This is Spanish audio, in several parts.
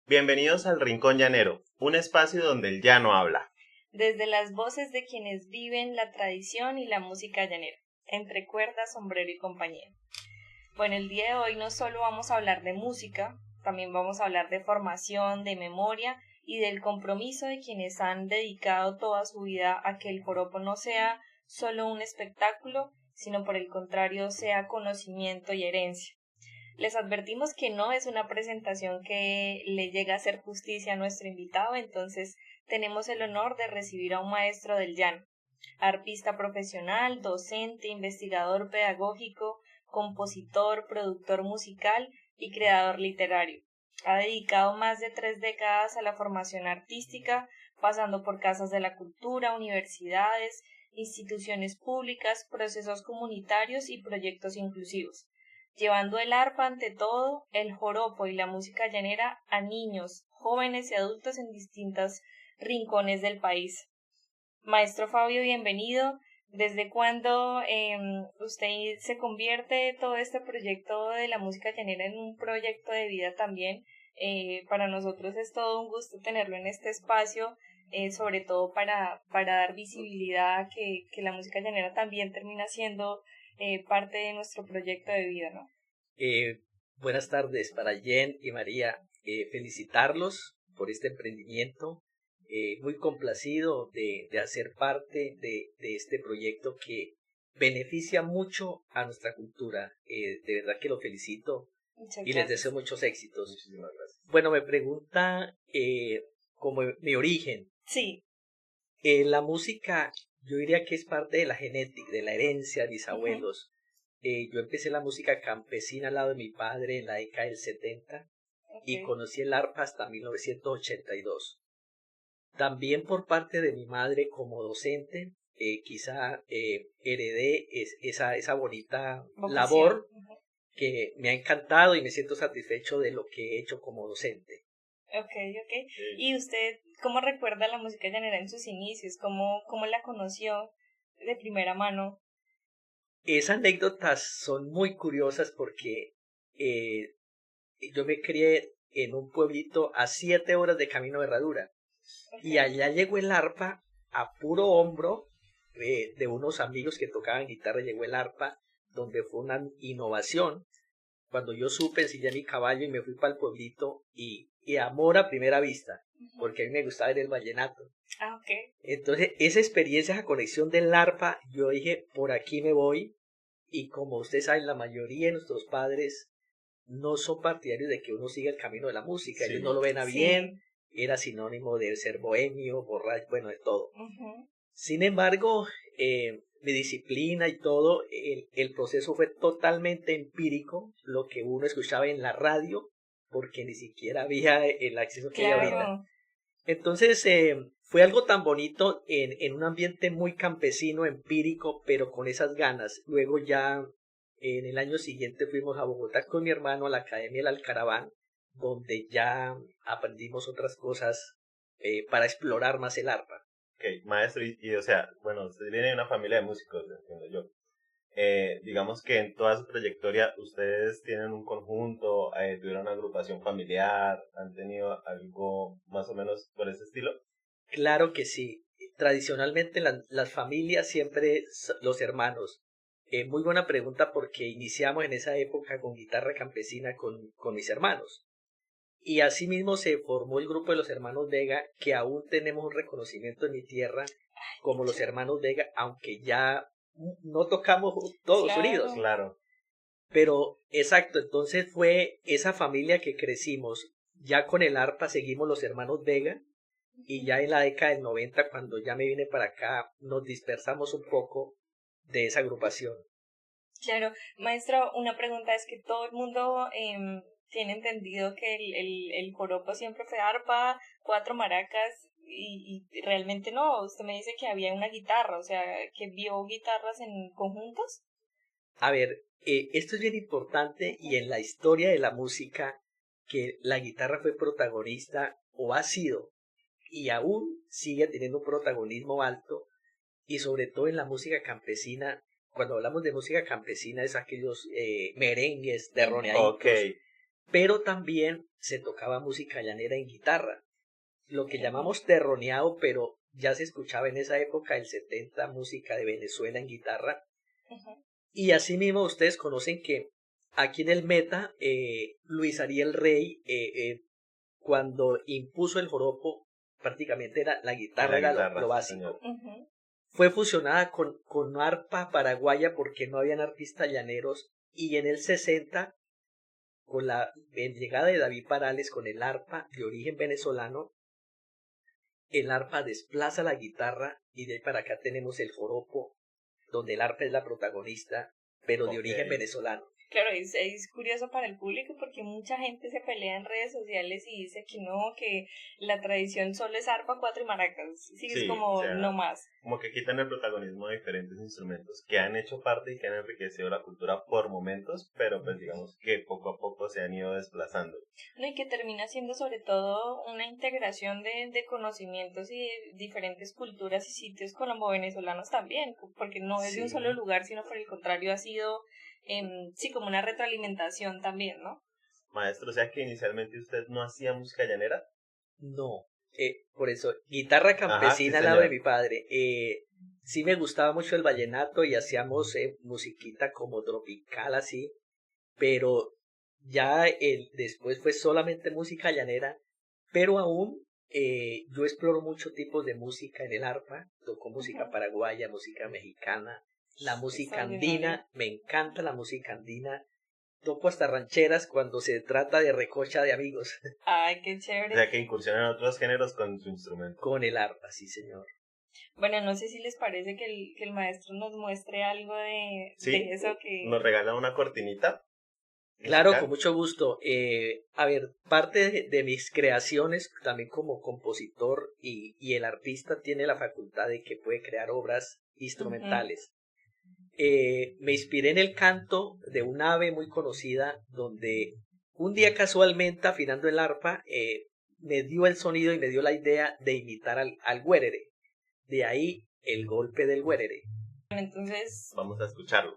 Bienvenidos al Rincón Llanero, un espacio donde el llano habla. Desde las voces de quienes viven la tradición y la música llanera, entre cuerda, sombrero y compañía. Bueno, el día de hoy no solo vamos a hablar de música, también vamos a hablar de formación, de memoria y del compromiso de quienes han dedicado toda su vida a que el joropo no sea solo un espectáculo, sino por el contrario sea conocimiento y herencia. Les advertimos que no es una presentación que le llega a hacer justicia a nuestro invitado, entonces tenemos el honor de recibir a un maestro del llano, arpista profesional, docente, investigador pedagógico, compositor, productor musical y creador literario. Ha dedicado más de 3 décadas a la formación artística, pasando por casas de la cultura, universidades, instituciones públicas, procesos comunitarios y proyectos inclusivos, llevando el arpa ante todo, el joropo y la música llanera a niños, jóvenes y adultos en distintos rincones del país. Maestro Fabio, bienvenido. ¿Desde cuándo usted se convierte todo este proyecto de la música llanera en un proyecto de vida también? Para nosotros es todo un gusto tenerlo en este espacio, sobre todo para dar visibilidad a que la música llanera también termina siendo parte de nuestro proyecto de vida, ¿no? Buenas tardes para Jen y María. Felicitarlos por este emprendimiento. Muy complacido de hacer parte de este proyecto que beneficia mucho a nuestra cultura. De verdad que lo felicito. Muchas Y les gracias. deseo muchos éxitos. Muchísimas gracias. Bueno, me pregunta como mi origen. Sí. La música, yo diría que es parte de la genética, de la herencia de mis abuelos. Yo empecé la música campesina al lado de mi padre en la década del 70 y conocí el arpa hasta 1982. También por parte de mi madre como docente, quizá heredé esa bonita Vocación. labor que me ha encantado y me siento satisfecho de lo que he hecho como docente. Okay. ¿Y usted cómo recuerda la música llanera en sus inicios? ¿Cómo la conoció de primera mano? Esas anécdotas son muy curiosas porque yo me crié en un pueblito a 7 horas de camino de Herradura. Y allá llegó el arpa a puro hombro de unos amigos que tocaban guitarra, llegó el arpa, donde fue una innovación. Cuando yo supe, ensillé mi caballo y me fui para el pueblito y amor a primera vista, porque a mí me gustaba el vallenato. Entonces, esa experiencia, esa conexión del arpa, yo dije, por aquí me voy. Y como ustedes saben, la mayoría de nuestros padres no son partidarios de que uno siga el camino de la música. Sí. Ellos no lo ven a bien, era sinónimo de ser bohemio, borracho, bueno, de todo. Sin embargo, mi disciplina y todo, el proceso fue totalmente empírico, lo que uno escuchaba en la radio, porque ni siquiera había el acceso que hay ahorita. Entonces, fue algo tan bonito en un ambiente muy campesino, empírico, pero con esas ganas. Luego ya en el año siguiente fuimos a Bogotá con mi hermano a la Academia del Alcaraván, donde ya aprendimos otras cosas para explorar más el arpa. Ok, maestro, o sea, bueno, usted viene de una familia de músicos, entiendo yo. Digamos que en toda su trayectoria ustedes tienen un conjunto, tuvieron una agrupación familiar, han tenido algo más o menos por ese estilo. Claro que sí. Tradicionalmente las familias siempre los hermanos. Muy buena pregunta porque iniciamos en esa época con guitarra campesina con mis hermanos. Y asimismo se formó el grupo de los hermanos Vega, que aún tenemos un reconocimiento en mi tierra como los hermanos Vega, aunque ya no tocamos todos unidos. Claro. Pero exacto, entonces fue esa familia que crecimos. Ya con el arpa seguimos los hermanos Vega. Y ya en la década del 90, cuando ya me vine para acá, nos dispersamos un poco de esa agrupación. Claro, maestro, una pregunta es que todo el mundo tiene entendido que el joropo siempre fue arpa, 4 maracas y realmente no. Usted me dice que había una guitarra, o sea, que vio guitarras en conjuntos. A ver, esto es bien importante y en la historia de la música que la guitarra fue protagonista o ha sido y aún sigue teniendo un protagonismo alto y sobre todo en la música campesina. Cuando hablamos de música campesina es aquellos merengues terroneaditos. pero también se tocaba música llanera en guitarra, lo que llamamos terroneado, pero ya se escuchaba en esa época, el 70, música de Venezuela en guitarra. Y asimismo ustedes conocen que aquí en el Meta, Luis Ariel Rey, cuando impuso el joropo, prácticamente la guitarra era lo básico. Fue fusionada con arpa paraguaya porque no habían artistas llaneros, y en el 60, con la llegada de David Parales con el arpa de origen venezolano, el arpa desplaza la guitarra y de ahí para acá tenemos el joropo, donde el arpa es la protagonista, pero de origen venezolano. Claro, es curioso para el público porque mucha gente se pelea en redes sociales y dice que no, que la tradición solo es arpa, cuatro y maracas. Sí, es como o sea, no más. Como que quitan el protagonismo de diferentes instrumentos que han hecho parte y que han enriquecido la cultura por momentos, pero pues digamos que poco a poco se han ido desplazando. No, y que termina siendo sobre todo una integración de conocimientos y de diferentes culturas y sitios colombo-venezolanos también, porque no es de un solo lugar, sino por el contrario ha sido... sí, como una retroalimentación también, ¿no? Maestro, o sea que inicialmente usted no hacía música llanera. No, por eso, guitarra campesina al lado de mi padre. Sí me gustaba mucho el vallenato y hacíamos musiquita como tropical así, pero ya después fue solamente música llanera, pero aún yo exploro muchos tipos de música en el arpa, toco música paraguaya, música mexicana, la música andina, me encanta la música andina, toco hasta rancheras cuando se trata de recocha de amigos. Ay, qué chévere. O sea que incursionan en otros géneros con su instrumento. Con el arpa, sí señor. Bueno, no sé si les parece que el maestro nos muestre algo de eso que... ¿Nos regala una cortinita? Claro, con mucho gusto. A ver, parte de mis creaciones, también como compositor y el artista tiene la facultad de que puede crear obras instrumentales. Me inspiré en el canto de un ave muy conocida, donde un día casualmente afinando el arpa, me dio el sonido y me dio la idea de imitar al güerere. De ahí el golpe del güerere. Entonces... vamos a escucharlo.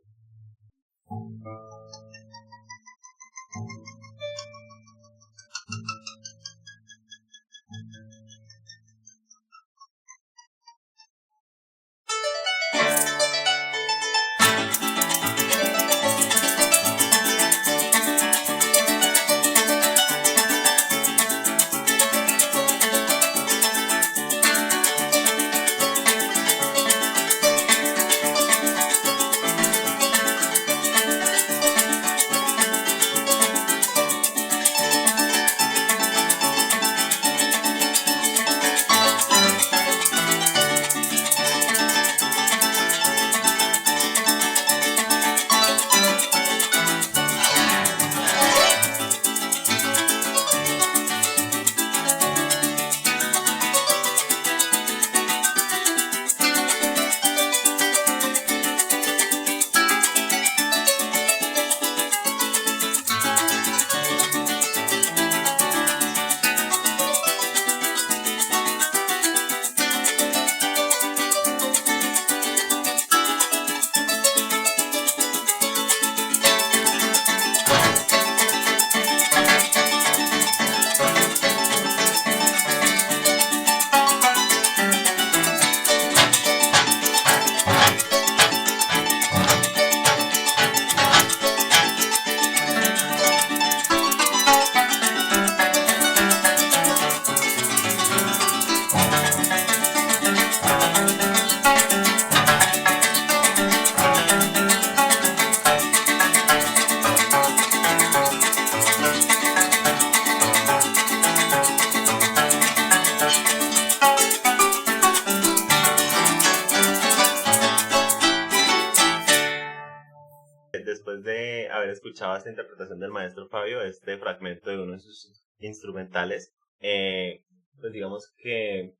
Después de haber escuchado esta interpretación del maestro Fabio, este fragmento de uno de sus instrumentales, pues digamos que...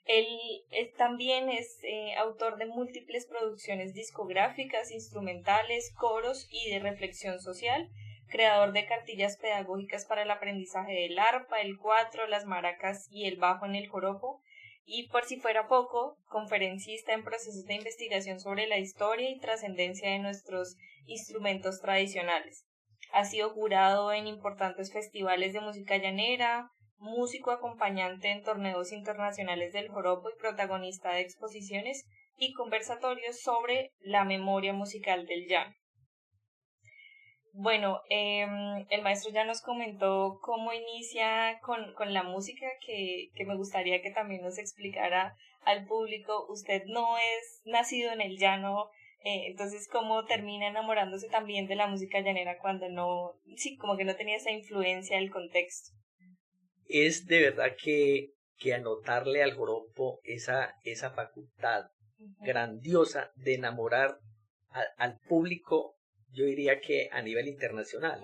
Él también es autor de múltiples producciones discográficas, instrumentales, coros y de reflexión social, creador de cartillas pedagógicas para el aprendizaje del arpa, el cuatro, las maracas y el bajo en el joropo, y por si fuera poco, conferencista en procesos de investigación sobre la historia y trascendencia de nuestros instrumentos tradicionales. Ha sido jurado en importantes festivales de música llanera, músico acompañante en torneos internacionales del joropo y protagonista de exposiciones y conversatorios sobre la memoria musical del llano. Bueno, el maestro ya nos comentó cómo inicia con la música, que me gustaría que también nos explicara al público. Usted no es nacido en el llano, entonces cómo termina enamorándose también de la música llanera cuando no, sí, como que no tenía esa influencia del contexto. Es de verdad que anotarle al joropo esa facultad grandiosa de enamorar al público, yo diría que a nivel internacional.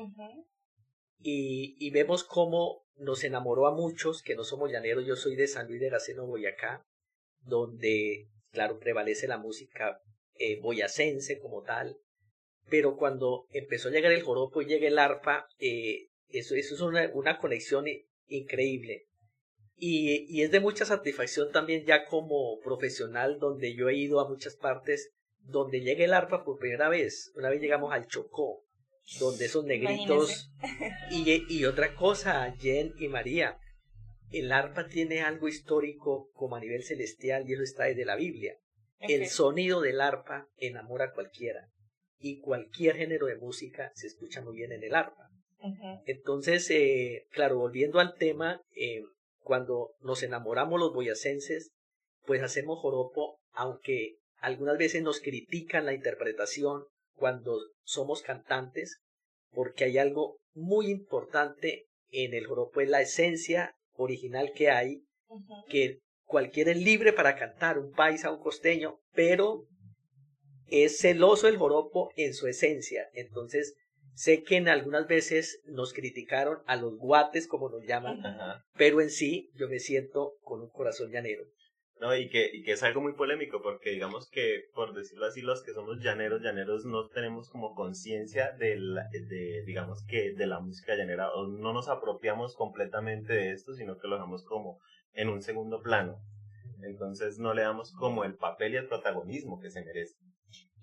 Y vemos cómo nos enamoró a muchos que no somos llaneros. Yo soy de San Luis de Araceno, Boyacá, donde, claro, prevalece la música boyacense como tal. Pero cuando empezó a llegar el joropo y llega el arpa, eso es una conexión increíble. Y es de mucha satisfacción también ya como profesional, donde yo he ido a muchas partes donde llega el arpa por primera vez. Una vez llegamos al Chocó, donde esos negritos... Y otra cosa, Jen y María, el arpa tiene algo histórico como a nivel celestial y eso está desde la Biblia. El sonido del arpa enamora a cualquiera y cualquier género de música se escucha muy bien en el arpa. Entonces, claro, volviendo al tema, cuando nos enamoramos los boyacenses, pues hacemos joropo, aunque algunas veces nos critican la interpretación cuando somos cantantes, porque hay algo muy importante en el joropo, es la esencia original que hay, que cualquiera es libre para cantar, un paisa, un costeño, pero es celoso el joropo en su esencia. Entonces, sé que en algunas veces nos criticaron a los guates, como nos llaman, pero en sí yo me siento con un corazón llanero. No, y que es algo muy polémico, porque digamos que, por decirlo así, los que somos llaneros no tenemos como conciencia digamos que de la música llanera, o no nos apropiamos completamente de esto, sino que lo dejamos como en un segundo plano. Entonces no le damos como el papel y el protagonismo que se merece.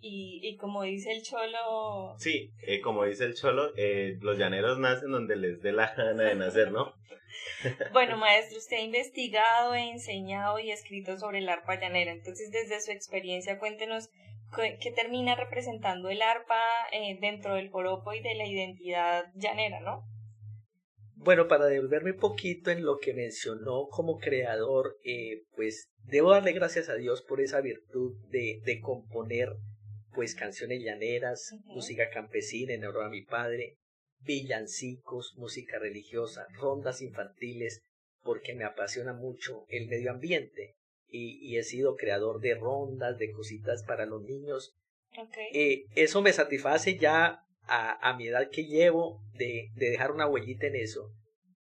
Y como dice el Cholo... Sí, como dice el Cholo, los llaneros nacen donde les dé la gana de nacer, ¿no? Bueno, maestro, usted ha investigado, enseñado y escrito sobre el arpa llanera. Entonces, desde su experiencia, cuéntenos qué termina representando el arpa dentro del joropo y de la identidad llanera, ¿no? Bueno, para devolverme un poquito en lo que mencionó como creador, pues debo darle gracias a Dios por esa virtud de componer pues canciones llaneras, música campesina en honor a mi padre, villancicos, música religiosa, rondas infantiles, porque me apasiona mucho el medio ambiente y he sido creador de rondas, de cositas para los niños. Eso me satisface ya a mi edad que llevo de dejar una huellita en eso.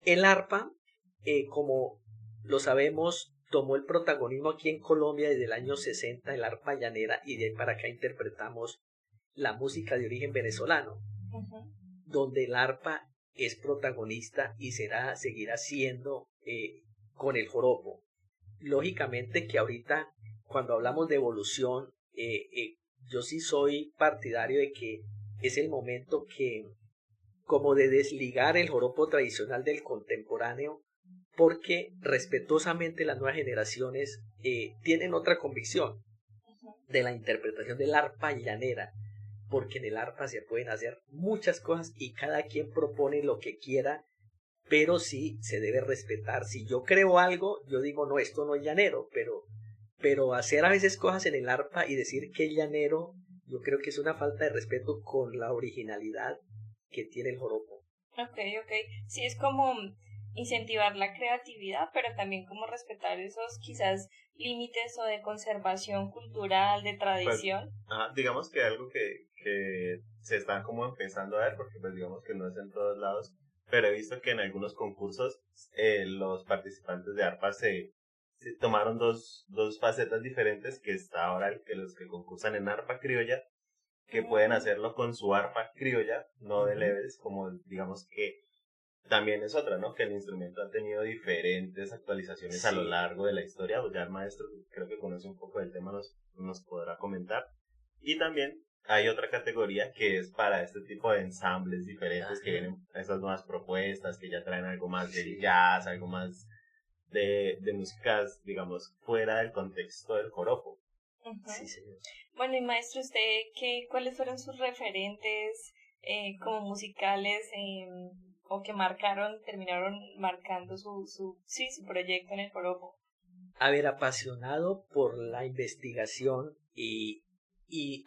El arpa, como lo sabemos, tomó el protagonismo aquí en Colombia desde el año 60, el arpa llanera, y de ahí para acá interpretamos la música de origen venezolano, donde el arpa es protagonista y seguirá siendo con el joropo. Lógicamente que ahorita, cuando hablamos de evolución, yo sí soy partidario de que es el momento como de desligar el joropo tradicional del contemporáneo, porque respetuosamente las nuevas generaciones tienen otra convicción de la interpretación del arpa llanera, porque en el arpa se pueden hacer muchas cosas y cada quien propone lo que quiera, pero sí se debe respetar. Si yo creo algo, yo digo, no, esto no es llanero, pero hacer a veces cosas en el arpa y decir que es llanero, yo creo que es una falta de respeto con la originalidad que tiene el joropo. Ok. Sí, es como incentivar la creatividad, pero también como respetar esos quizás límites o de conservación cultural, de tradición. Pues, digamos que algo que se está como empezando a ver, porque pues digamos que no es en todos lados, pero he visto que en algunos concursos los participantes de arpa se tomaron dos facetas diferentes, que está ahora que los que concursan en arpa criolla, que pueden hacerlo con su arpa criolla, no de leves, como digamos que también es otra, ¿no? Que el instrumento ha tenido diferentes actualizaciones a lo largo de la historia. Pues ya el maestro, creo que conoce un poco del tema, nos podrá comentar. Y también hay otra categoría que es para este tipo de ensambles diferentes que vienen esas nuevas propuestas que ya traen algo más de jazz, algo más de músicas, digamos, fuera del contexto del joropo. Sí, señor. Bueno, y maestro, ¿usted cuáles fueron sus referentes como musicales o que terminaron marcando su proyecto en el joropo? A ver, apasionado por la investigación y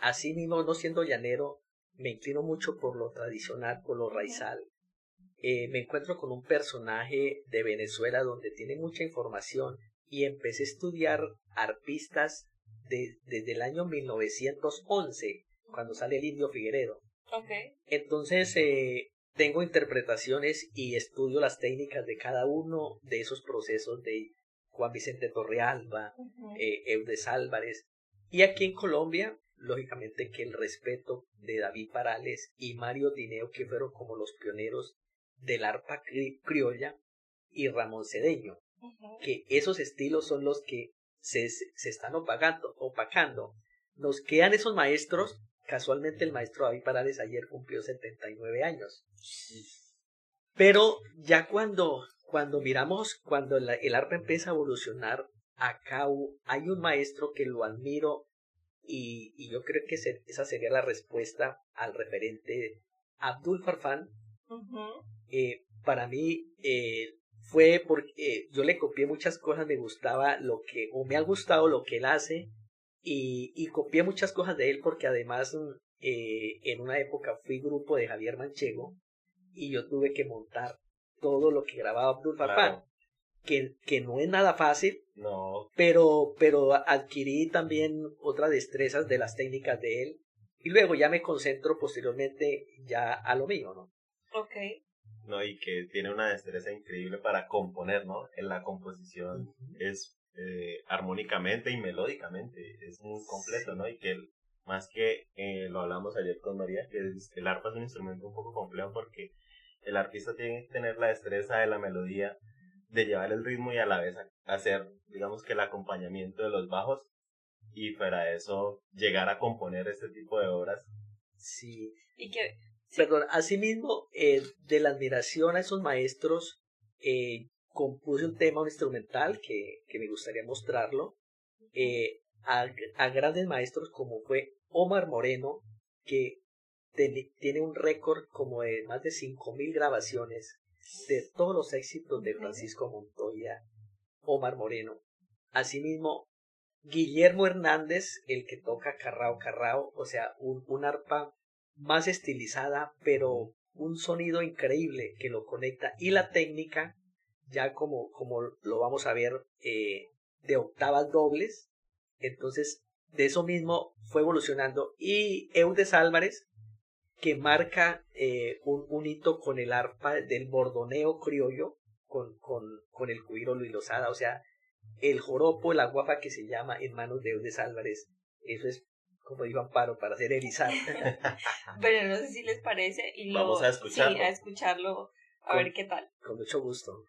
así mismo, no siendo llanero, me inclino mucho por lo tradicional, por lo raizal. Me encuentro con un personaje de Venezuela donde tiene mucha información y empecé a estudiar arpistas desde el año 1911, cuando sale el Indio Figueredo. Okay. Entonces, tengo interpretaciones y estudio las técnicas de cada uno de esos procesos de Juan Vicente Torrealba, Eudes Álvarez. Y aquí en Colombia, lógicamente que el respeto de David Parales y Mario Tineo, que fueron como los pioneros del arpa criolla, y Ramón Cedeño, que esos estilos son los que se están opacando. Nos quedan esos maestros. Casualmente el maestro David Parales ayer cumplió 79 años. Pero ya cuando miramos, cuando el arpa empieza a evolucionar, acá hay un maestro que lo admiro y yo creo que esa sería la respuesta al referente Abdul Farfán. Para mí fue porque yo le copié muchas cosas, me ha gustado lo que él hace y copié muchas cosas de él porque además en una época fui grupo de Javier Manchego y yo tuve que montar todo lo que grababa Abdul Farfán, que no es nada fácil, no, pero adquirí también otras destrezas de las técnicas de él y luego ya me concentro posteriormente ya a lo mío, ¿no? Okay. No, y que tiene una destreza increíble para componer, ¿no? En la composición es armónicamente y melódicamente es muy completo, ¿no? Y que más que lo hablamos ayer con María, que el arpa es un instrumento un poco complejo porque el artista tiene que tener la destreza de la melodía, de llevar el ritmo y a la vez hacer, digamos que el acompañamiento de los bajos y para eso llegar a componer este tipo de obras. Sí. Y que Perdón, asimismo, de la admiración a esos maestros, compuse un tema, un instrumental que me gustaría mostrarlo, a grandes maestros como fue Omar Moreno, que tiene un récord como de más de 5.000 grabaciones de todos los éxitos de Francisco Montoya, Omar Moreno. Asimismo, Guillermo Hernández, el que toca carrao, o sea, un arpa más estilizada, pero un sonido increíble que lo conecta, y la técnica, ya como lo vamos a ver, de octavas dobles. Entonces, de eso mismo fue evolucionando. Y Eudes Álvarez, que marca un hito con el arpa del bordoneo criollo, con el cuiro Luis Lozada, o sea, el joropo, la guapa que se llama en manos de Eudes Álvarez. Eso es, como dijo Amparo, para hacer erizar. Pero no sé si les parece. Vamos a escucharlo. Sí, a escucharlo, a ver qué tal. Con mucho gusto.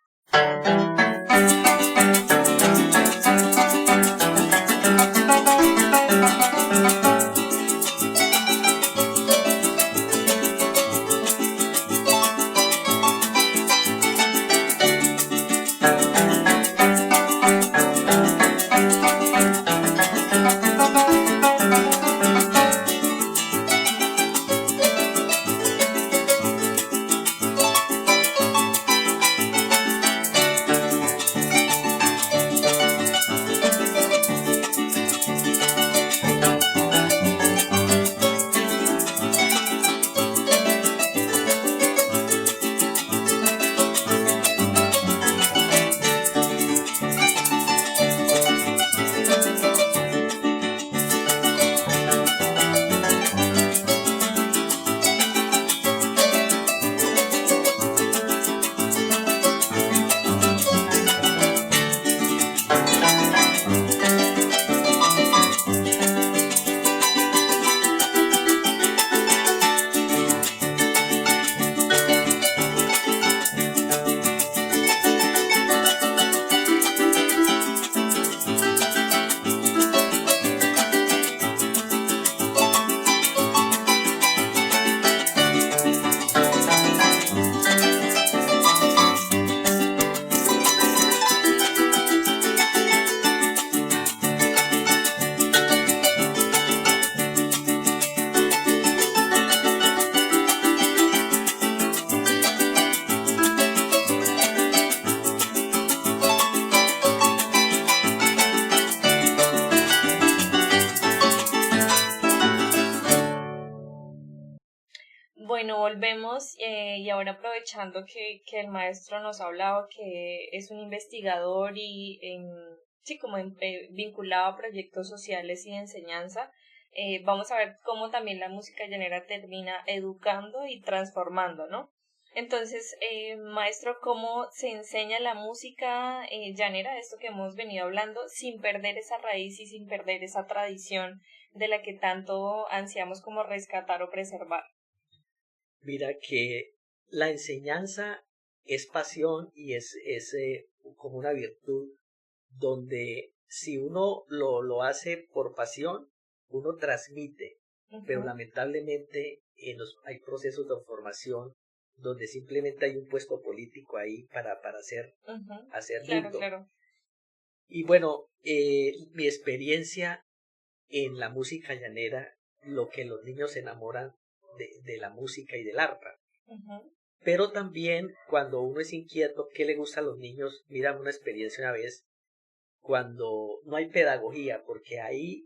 volvemos y ahora aprovechando que el maestro nos ha hablado que es un investigador y sí, como vinculado a proyectos sociales y de enseñanza, vamos a ver cómo también la música llanera termina educando y transformando, ¿no? Entonces, maestro, ¿cómo se enseña la música llanera, esto que hemos venido hablando, sin perder esa raíz y sin perder esa tradición de la que tanto ansiamos como rescatar o preservar? Mira que la enseñanza es pasión y es como una virtud donde si uno lo hace por pasión, uno transmite, pero lamentablemente hay procesos de formación donde simplemente hay un puesto político ahí para hacer Claro, bulto. claro. Y bueno, mi experiencia en la música llanera, lo que los niños se enamoran de la música y del arpa. Pero también cuando uno es inquieto, ¿qué le gusta a los niños? Mira una experiencia una vez, cuando no hay pedagogía, porque ahí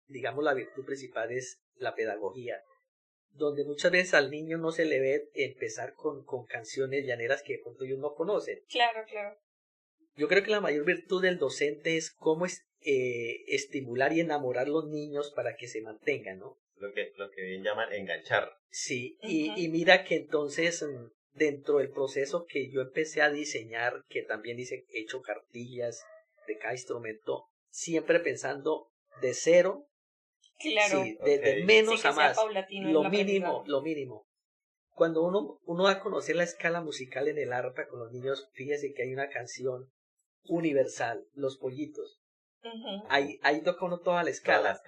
digamos, la virtud principal es la pedagogía, donde muchas veces al niño no se le ve empezar con canciones llaneras que de pronto ellos no conocen. Claro, claro. Yo creo que la mayor virtud del docente es cómo estimular y enamorar a los niños para que se mantengan, ¿no? Lo que bien llaman enganchar. Sí, y mira que entonces dentro del proceso que yo empecé a diseñar, que también he hecho cartillas de cada instrumento, siempre pensando de cero, claro. sí, de menos sí, a más, lo mínimo. Cuando uno va a conocer la escala musical en el arpa con los niños, fíjese que hay una canción universal, Los Pollitos. Ahí toca uno toda la escala.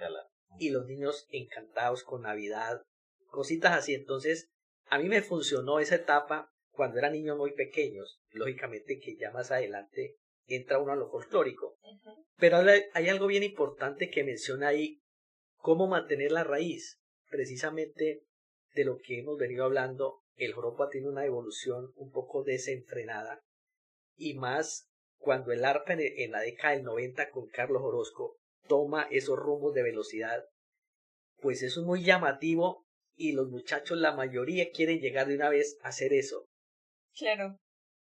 Y los niños encantados con Navidad, cositas así. Entonces, a mí me funcionó esa etapa cuando eran niños muy pequeños. Lógicamente que ya más adelante entra uno a lo folclórico. Pero hay algo bien importante que menciona ahí, cómo mantener la raíz. Precisamente de lo que hemos venido hablando, el joropo ha tenido una evolución un poco desenfrenada. Y más cuando el arpa en la década del 90 con Carlos Orozco toma esos rumbos de velocidad, pues eso es muy llamativo y los muchachos, la mayoría, quieren llegar de una vez a hacer eso. Claro.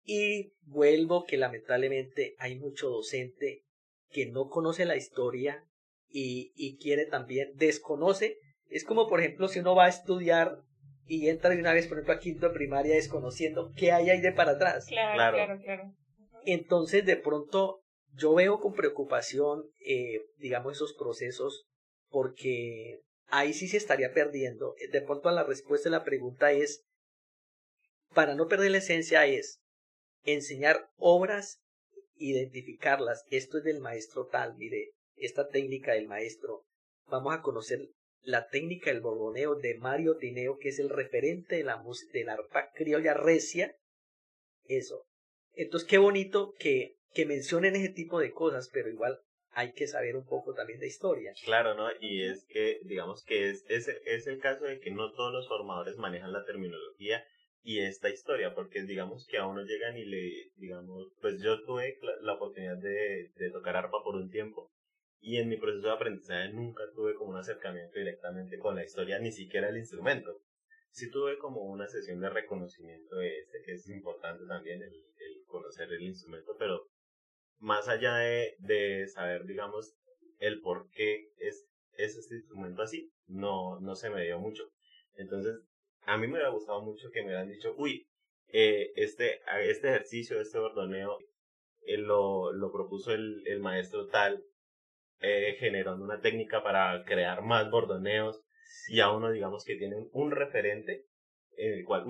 Y vuelvo que lamentablemente hay mucho docente que no conoce la historia y quiere también, desconoce. Es como, por ejemplo, si uno va a estudiar y entra de una vez, por ejemplo, a quinto de primaria desconociendo qué hay ahí de para atrás. Claro. Entonces, de pronto, yo veo con preocupación, digamos, esos procesos, porque ahí sí se estaría perdiendo. De pronto, la respuesta de la pregunta es, para no perder la esencia, es enseñar obras, identificarlas. Esto es del maestro tal, mire, esta técnica del maestro. Vamos a conocer la técnica del borboneo de Mario Tineo, que es el referente de la arpa criolla recia. Eso. Entonces, qué bonito que mencionen ese tipo de cosas, pero igual hay que saber un poco también de historia. Claro, ¿no? Y es que, digamos que es el caso de que no todos los formadores manejan la terminología y esta historia, porque digamos que a uno llegan y digamos, pues yo tuve la oportunidad de tocar arpa por un tiempo y en mi proceso de aprendizaje nunca tuve como un acercamiento directamente con la historia, ni siquiera el instrumento. Sí tuve como una sesión de reconocimiento de que es importante también el conocer el instrumento, pero más allá de saber, digamos, el por qué es este instrumento así, no se me dio mucho. Entonces, a mí me hubiera gustado mucho que me hubieran dicho, uy, este ejercicio, este bordoneo, lo propuso el maestro tal, generando una técnica para crear más bordoneos, y a uno, digamos, que tiene un referente en el cual,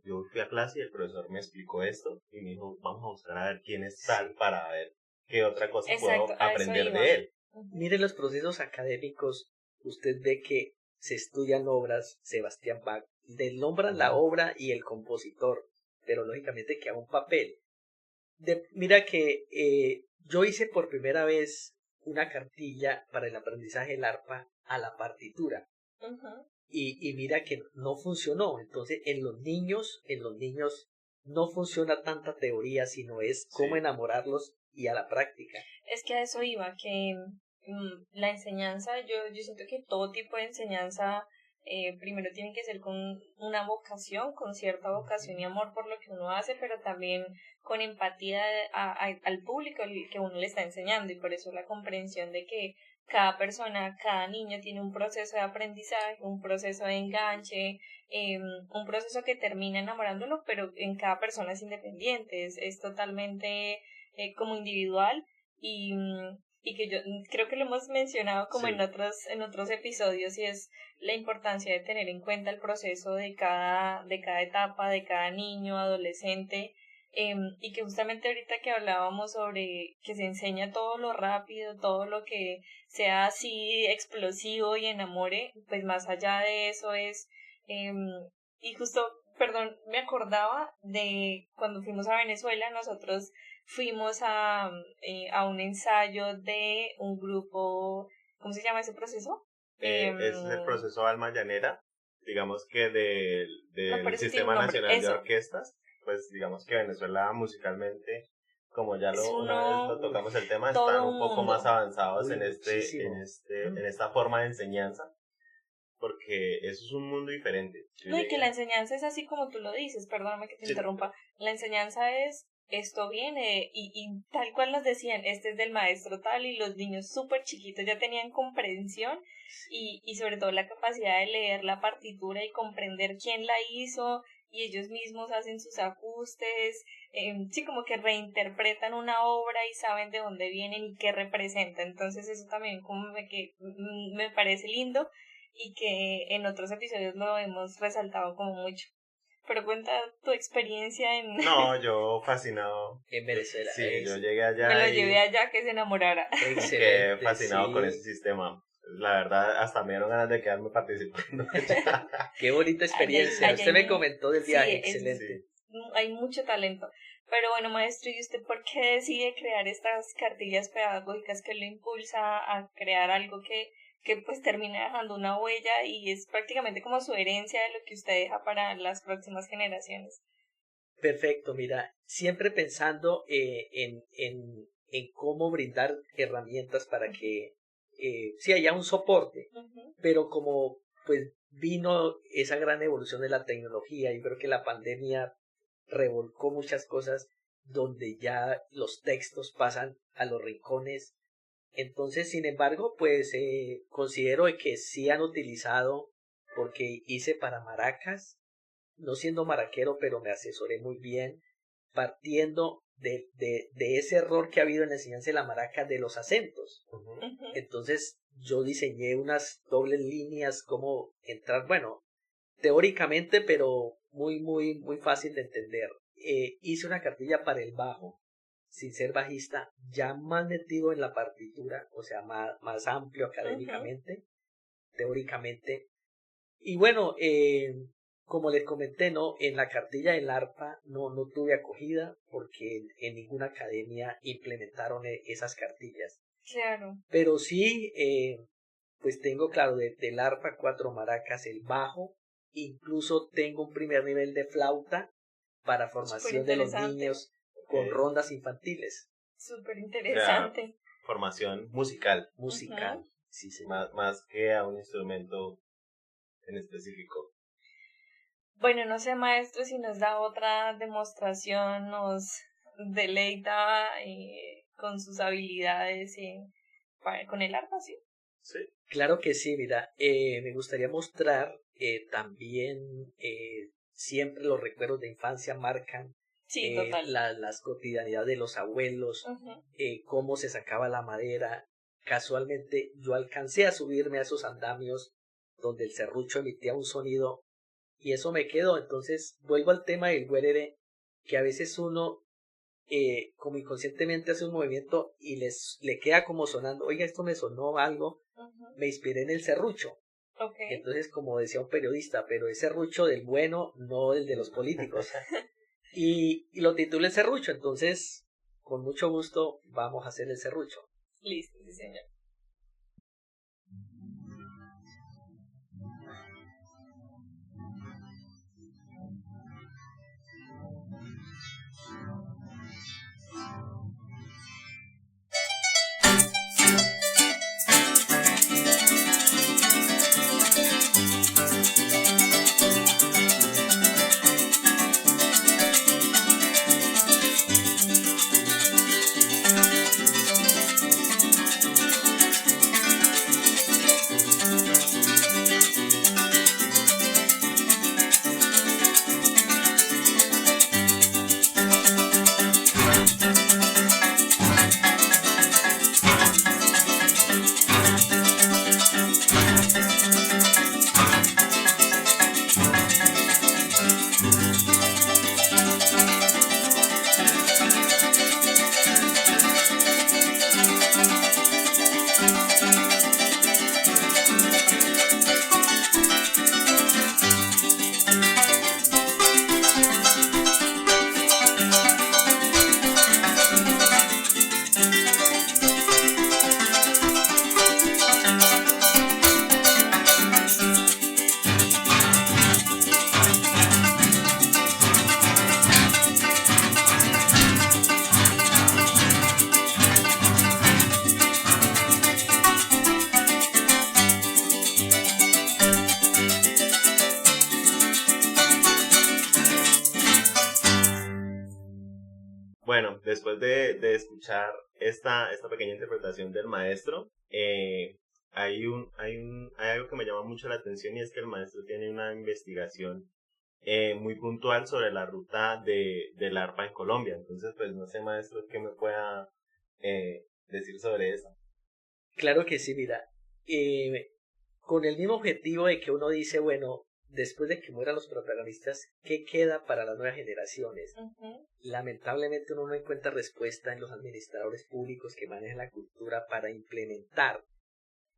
yo fui a clase y el profesor me explicó esto y me dijo, vamos a buscar a ver quién es tal para ver qué otra cosa puedo aprender de él. Mire los procesos académicos, usted ve que se estudian obras, Sebastián Bach, nombran la obra y el compositor, pero lógicamente queda un papel. Mira que yo hice por primera vez una cartilla para el aprendizaje del arpa a la partitura. Y mira que no funcionó. Entonces, en los niños no funciona tanta teoría, sino es cómo enamorarlos y a la práctica. Es que a eso iba, que la enseñanza, yo siento que todo tipo de enseñanza primero tiene que ser con una vocación, con cierta vocación y amor por lo que uno hace, pero también con empatía al público que uno le está enseñando, y por eso la comprensión de que cada persona, cada niño tiene un proceso de aprendizaje, un proceso de enganche, un proceso que termina enamorándolo, pero en cada persona es independiente, es totalmente como individual, y que yo creo que lo hemos mencionado como Sí. en otros episodios, y es la importancia de tener en cuenta el proceso de cada etapa, de cada niño, adolescente, y que justamente ahorita que hablábamos sobre que se enseña todo lo rápido, todo lo que sea así explosivo y enamore, pues más allá de eso es, y justo, perdón, me acordaba de cuando fuimos a Venezuela, nosotros fuimos a un ensayo de un grupo, ¿cómo se llama ese proceso? Ese es el proceso Alma Llanera, digamos que No, pero del eso tiene Sistema un nombre, Nacional de eso. Orquestas, pues digamos que Venezuela musicalmente, como ya Es una vez lo tocamos el tema, todo están un un poco mundo. más avanzados Uy, en muchísimo. en esta forma de enseñanza, porque eso es un mundo diferente. Yo No, y que llegué la enseñanza es así como tú lo dices, perdóname que te Sí. interrumpa. La enseñanza es, esto viene, y tal cual nos decían, este es del maestro tal, y los niños súper chiquitos ya tenían comprensión, y sobre todo la capacidad de leer la partitura y comprender quién la hizo, y ellos mismos hacen sus ajustes, sí, como que reinterpretan una obra y saben de dónde vienen y qué representa. Entonces eso también como que me parece lindo, y que en otros episodios lo hemos resaltado como mucho. Pero cuenta tu experiencia en... No, yo fascinado. En Venezuela. Sí, yo llegué Me allá lo y llevé allá que se enamorara. quedé Excelente, fascinado con ese sí. sistema. La verdad, hasta me dieron ganas de quedarme participando. Qué bonita experiencia. Allá Usted me hay comentó del sí, viaje, es- excelente. hay mucho talento. Pero bueno, maestro, ¿y usted por qué decide crear estas cartillas pedagógicas que lo impulsa a crear algo que pues termina dejando una huella y es prácticamente como su herencia de lo que usted deja para las próximas generaciones? Perfecto, mira, siempre pensando en cómo brindar herramientas para que sí haya un soporte, Ujú, pero como pues vino esa gran evolución de la tecnología, yo creo que la pandemia revolcó muchas cosas donde ya los textos pasan a los rincones. Entonces, sin embargo, pues considero que sí han utilizado, porque hice para maracas, no siendo maraquero, pero me asesoré muy bien, partiendo de ese error que ha habido en la enseñanza de la maraca de los acentos. Ujú. ujú, Entonces, yo diseñé unas dobles líneas, cómo entrar, bueno, teóricamente, pero muy fácil de entender. Hice una cartilla para el bajo, sin ser bajista, ya más metido en la partitura, o sea, más amplio académicamente, teóricamente. Y bueno, como les comenté, ¿no? En la cartilla del arpa no tuve acogida porque en ninguna academia implementaron esas cartillas. claro. Pero sí, pues tengo, claro, del arpa 4 maracas, el bajo, incluso tengo un primer nivel de flauta para Súper formación de los interesante. niños con Ok. rondas infantiles, Súper O sea, interesante. formación musical, musical. Ujú. Sí, señor. más que a un instrumento en específico. Bueno, no sé, maestro, si nos da otra demostración, nos deleita con sus habilidades con el arpa, ¿sí? Sí. Claro que sí, mira, me gustaría mostrar también siempre los recuerdos de infancia marcan Sí, total. las cotidianidades de los abuelos, Ujú, cómo se sacaba la madera. Casualmente yo alcancé a subirme a esos andamios donde el serrucho emitía un sonido y eso me quedó. Entonces vuelvo al tema del güerere, que a veces uno como inconscientemente hace un movimiento y le queda como sonando, oiga, esto me sonó algo, ujú. me inspiré en el serrucho. Ok. Entonces, como decía un periodista, pero es serrucho del bueno, no el de los políticos. Y lo titulé serrucho, entonces, con mucho gusto, vamos a hacer el serrucho. Listo, sí, señor. bueno, después de escuchar esta pequeña interpretación del maestro, hay algo que me llama mucho la atención y es que el maestro tiene una investigación muy puntual sobre la ruta del arpa en Colombia. Entonces, pues no sé, maestro, qué me pueda decir sobre eso. Claro que sí, mira, con el mismo objetivo de que uno dice, bueno, después de que mueran los protagonistas, ¿qué queda para las nuevas generaciones? Lamentablemente uno no encuentra respuesta en los administradores públicos que manejan la cultura para implementar.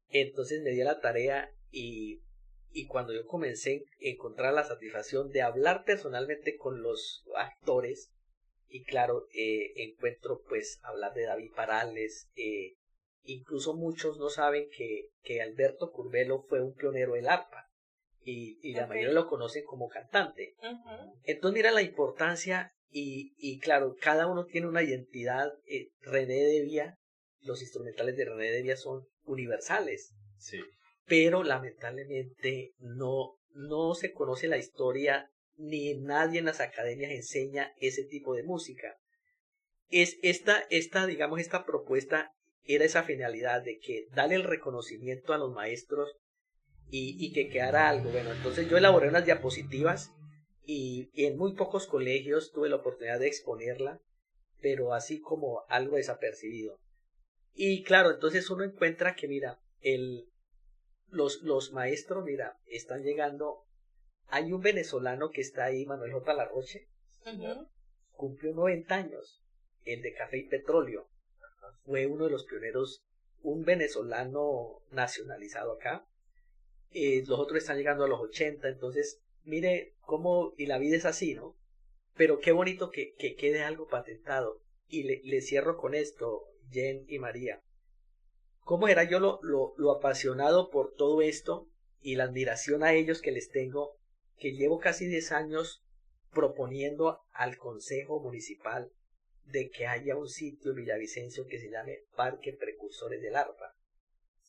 Entonces me di a la tarea y cuando yo comencé a encontrar la satisfacción de hablar personalmente con los actores, y claro, encuentro pues hablar de David Parales, incluso muchos no saben que Alberto Curvelo fue un pionero del arpa y la mayoría lo conocen como cantante. Entonces mira la importancia y claro, cada uno tiene una identidad. René Devia, los instrumentales de René Devia son universales. Sí. Pero lamentablemente no se conoce la historia ni nadie en las academias enseña ese tipo de música. Digamos, esta propuesta era esa finalidad de que darle el reconocimiento a los maestros y que quedara algo. Bueno, entonces yo elaboré unas diapositivas y en muy pocos colegios tuve la oportunidad de exponerla, pero así como algo desapercibido. Y claro, entonces uno encuentra que, mira, los maestros, mira, están llegando. Hay un venezolano que está ahí, Manuel J. Larroche, cumplió 90 años, el de Café y Petróleo. Fue uno de los pioneros, un venezolano nacionalizado acá. Los otros están llegando a los 80, entonces, mire cómo, y la vida es así, ¿no? Pero qué bonito que quede algo patentado. Y le cierro con esto, Jen y María. ¿Cómo era yo lo apasionado por todo esto y la admiración a ellos que les tengo, que llevo casi 10 años proponiendo al Consejo Municipal de que haya un sitio en Villavicencio que se llame Parque Precursores del Arpa?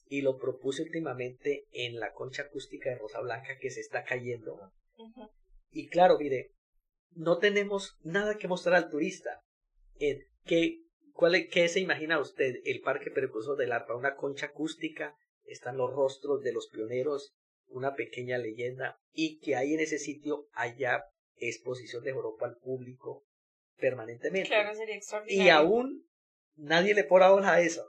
Y lo propuse últimamente en la concha acústica de Rosa Blanca que se está cayendo. Y claro, mire, no tenemos nada que mostrar al turista. ¿Qué se imagina usted? El Parque Precursor del Arpa, una concha acústica, están los rostros de los pioneros, una pequeña leyenda, y que ahí en ese sitio haya exposición de joropo al público permanentemente. Claro, sería extraordinario. Y aún nadie le pone bola a eso.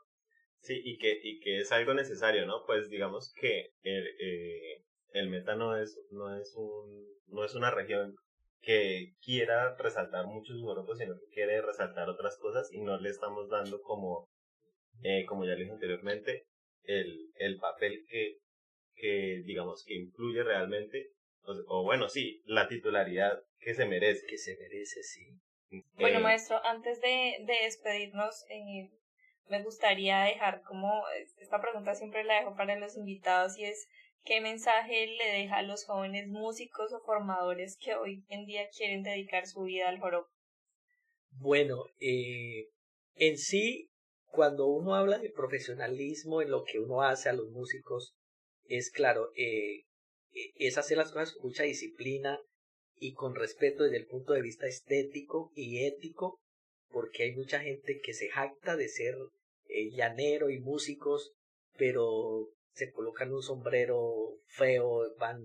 Sí, y que es algo necesario, ¿no? Pues digamos que el Meta no es una región que quiera resaltar mucho su joropo, sino que quiere resaltar otras cosas y no le estamos dando como ya le dije anteriormente, el papel que digamos que incluye realmente, o bueno, sí, la titularidad que se merece. Que se merece, sí. Bueno, maestro, antes de despedirnos, me gustaría dejar como, esta pregunta siempre la dejo para los invitados y es, ¿qué mensaje le deja a los jóvenes músicos o formadores que hoy en día quieren dedicar su vida al joropo? Bueno, en sí, cuando uno habla de profesionalismo en lo que uno hace a los músicos, es claro, es hacer las cosas con mucha disciplina y con respeto desde el punto de vista estético y ético, porque hay mucha gente que se jacta de ser llanero y músicos, pero se colocan un sombrero feo, van,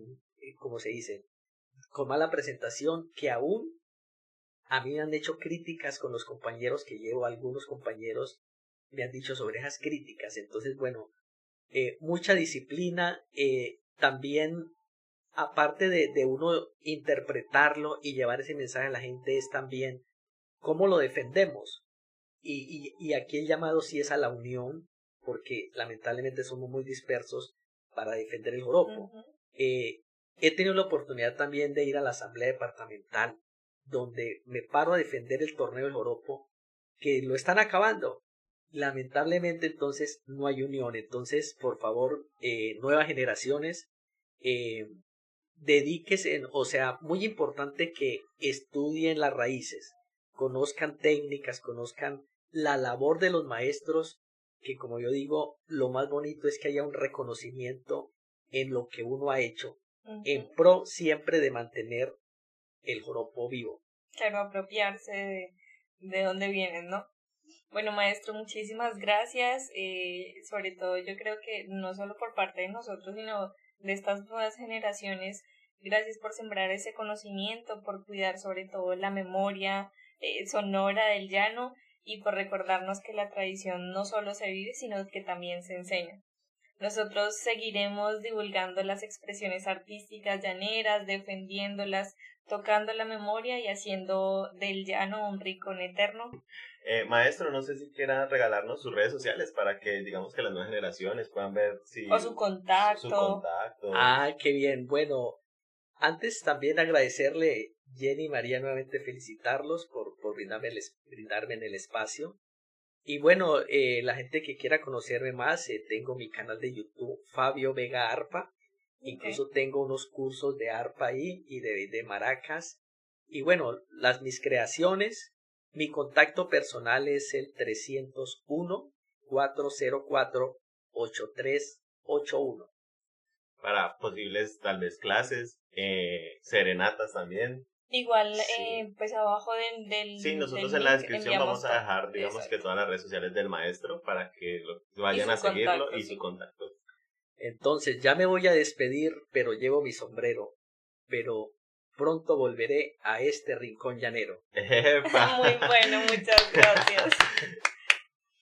como se dice, con mala presentación, que aún a mí me han hecho críticas con los compañeros que llevo, algunos compañeros me han dicho sobre esas críticas. Entonces, bueno, mucha disciplina, también aparte de uno interpretarlo y llevar ese mensaje a la gente, es también cómo lo defendemos. Y aquí el llamado sí es a la unión, porque lamentablemente somos muy dispersos para defender el joropo. He tenido la oportunidad también de ir a la asamblea departamental, donde me paro a defender el torneo del joropo, que lo están acabando. Lamentablemente entonces no hay unión. Entonces, por favor, nuevas generaciones, dedíquese, o sea, muy importante que estudien las raíces, conozcan técnicas, conozcan la labor de los maestros, que como yo digo, lo más bonito es que haya un reconocimiento en lo que uno ha hecho, en pro siempre de mantener el joropo vivo. Claro, apropiarse de dónde vienen, ¿no? Bueno, maestro, muchísimas gracias. Sobre todo yo creo que no solo por parte de nosotros, sino de estas nuevas generaciones, gracias por sembrar ese conocimiento, por cuidar sobre todo la memoria sonora del llano y por recordarnos que la tradición no solo se vive, sino que también se enseña. Nosotros seguiremos divulgando las expresiones artísticas llaneras, defendiéndolas, tocando la memoria y haciendo del llano un rincón eterno. Maestro, no sé si quiera regalarnos sus redes sociales para que, digamos, que las nuevas generaciones puedan ver si... O su contacto. Su contacto. Ah, qué bien. Bueno, antes también agradecerle, Jenny y María, nuevamente felicitarlos por brindarme en el espacio. Y bueno, la gente que quiera conocerme más, tengo mi canal de YouTube, Fabio Vega Arpa. Incluso tengo unos cursos de arpa ahí y de maracas. Y bueno, mis creaciones, mi contacto personal es el 301-404-8381. Para posibles, tal vez, clases, serenatas también. Igual, Sí. pues abajo del Sí, nosotros del en la link descripción enviamos vamos a dejar, digamos, Exacto. que todas las redes sociales del maestro para que vayan su a seguirlo contacto, y sí. su contacto. Entonces ya me voy a despedir, pero llevo mi sombrero. Pero pronto volveré a este rincón llanero. ¡Epa! Muy bueno, muchas gracias.